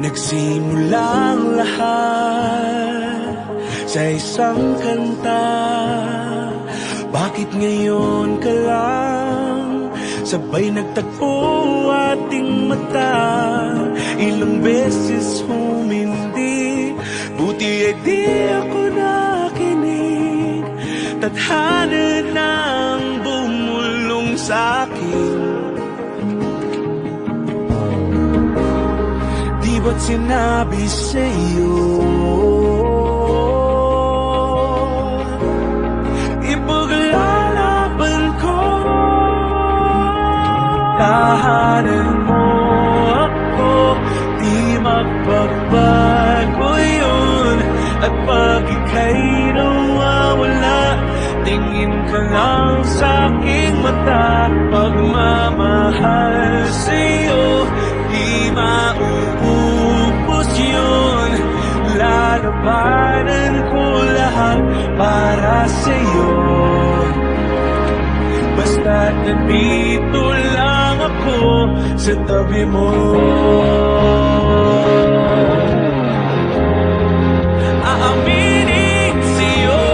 Nagsimulang lahat sa isang kanta. Bakit ngayon ka lang sabay nagtagpo ating mata? Ilang beses humindi, buti ay di ako nakinig. Tadhana nang bumulong sa'kin. Di ba't sinabi sa'yo ipaglalaban ko? Tahanan mo ako, di magbabago yun. At pag ika'y nawawala, tingin ka lang sa'king mata. Pagmamahal sa'yo, di mauubos yun. Lalabanan ko lahat para sa'yo. Basta't nandito lang ako sa tabi mo. Aaminin sa'yo,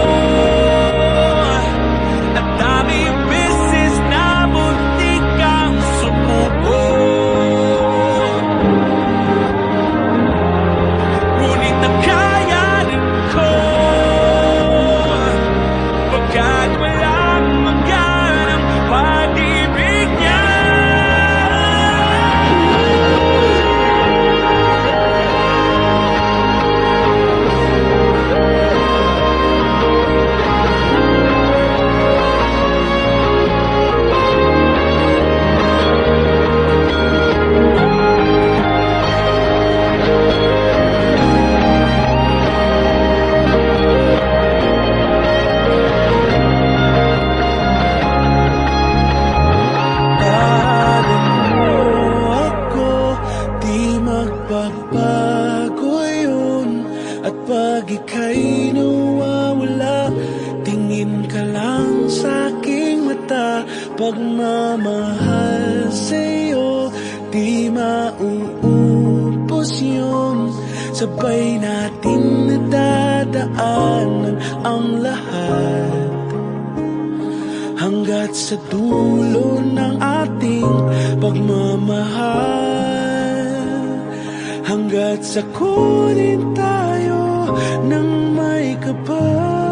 at daming beses na muntik kang sumuko. Ngunit nakayanin ko, pagkat walang maghanang pag-ibig niya. Magbabago yun. At pag ika'y nawawala, tingin ka lang sa'king mata. Pagmamahal sa'yo, di mauubos yun. Sabay nating nadadaanan ang lahat, hanggat sa dulo ng ating pagmamahal. Hanggat sa kunin tayo ng may kapal.